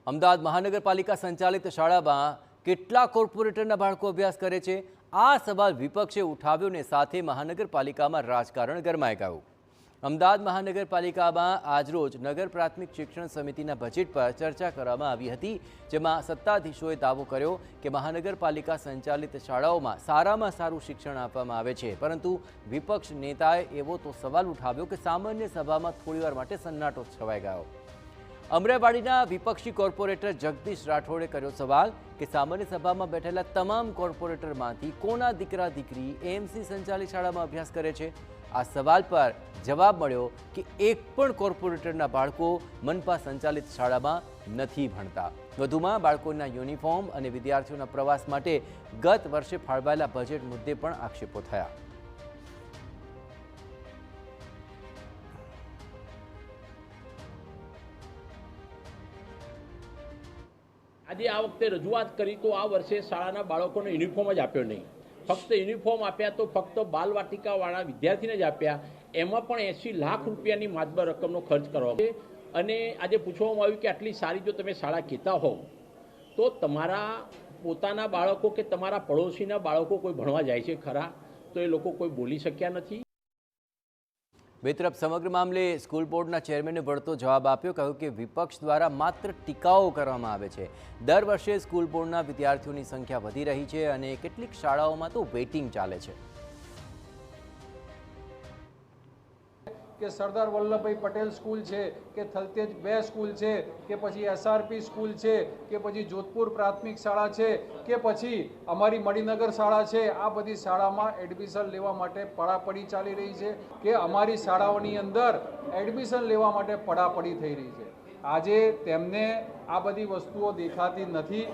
અમદાવાદ મહાનગરપાલિકા સંચાલિત શાળામાં કેટલા કોર્પોરેટરના બાળકો અભ્યાસ કરે છે? આ સવાલ વિપક્ષે ઉઠાવ્યો ને સાથે મહાનગરપાલિકામાં રાજકારણ ગરમાઈ ગયું। અમદાવાદ મહાનગરપાલિકામાં આજરોજ નગર પ્રાથમિક શિક્ષણ સમિતિના બજેટ પર ચર્ચા કરવામાં આવી હતી, જેમાં સત્તાધીશોએ દાવો કર્યો કે મહાનગરપાલિકા સંચાલિત શાળાઓમાં સારામાં સારું શિક્ષણ આપવામાં આવે છે, પરંતુ વિપક્ષ નેતાએ એવો તો સવાલ ઉઠાવ્યો કે સામાન્ય સભામાં થોડીવાર માટે સન્નાટો છવાઈ ગયો। અમરાઈવાડીના વિપક્ષી કોર્પોરેટર જગદીશ રાઠોડે કર્યો સવાલ કે સામાન્ય સભામાં બેઠેલા તમામ કોર્પોરેટરમાંથી કોના દીકરા દીકરી એએમસી સંચાલિત શાળામાં અભ્યાસ કરે છે? આ સવાલ પર જવાબ મળ્યો કે એક પણ કોર્પોરેટરના બાળકો મનપા સંચાલિત શાળામાં નથી ભણતા। વધુમાં બાળકોના યુનિફોર્મ અને વિદ્યાર્થીઓના પ્રવાસ માટે ગત વર્ષે ફાળવાયેલા બજેટ મુદ્દે પણ આક્ષેપો થયા। આજે આ વખતે રજૂઆત કરી તો આ વર્ષે શાળાના બાળકોને યુનિફોર્મ જ આપ્યો નહીં, ફક્ત યુનિફોર્મ આપ્યા તો ફક્ત બાલવાટિકાવાળા વિદ્યાર્થીને જ આપ્યા, એમાં પણ 80 લાખ રૂપિયાની માતબર રકમનો ખર્ચ કરવામાં આવ્યો। અને આજે પૂછવામાં આવ્યું કે આટલી સારી જો તમે શાળા કહેતા હોવ તો તમારા પોતાના બાળકો કે તમારા પડોશીના બાળકો કોઈ ભણવા જાય છે ખરા? તો એ લોકો કોઈ બોલી શક્યા નથી। બે તરફ સમગ્ર મામલે સ્કૂલ બોર્ડના ચેરમેને વળતો જવાબ આપ્યો, કહ્યું કે વિપક્ષ દ્વારા માત્ર ટીકાઓ કરવામાં આવે છે। દર વર્ષે સ્કૂલ બોર્ડના વિદ્યાર્થીઓની સંખ્યા વધી રહી છે અને કેટલીક શાળાઓમાં તો વેઇટિંગ ચાલે છે। કે સરદાર વલ્લભભાઈ પટેલ સ્કૂલ છે કે થલતેજ 2 સ્કૂલ છે કે પછી એસઆરપી સ્કૂલ છે કે પછી જોધપુર પ્રાથમિક શાળા છે કે પછી અમારી મણિનગર શાળા છે, આ બધી શાળામાં એડમિશન લેવા માટે પડાપડી ચાલી રહી છે કે અમારી શાળાઓની અંદર એડમિશન લેવા માટે પડાપડી થઈ રહી છે। આજે તેમને આ બધી વસ્તુઓ દેખાતી નથી।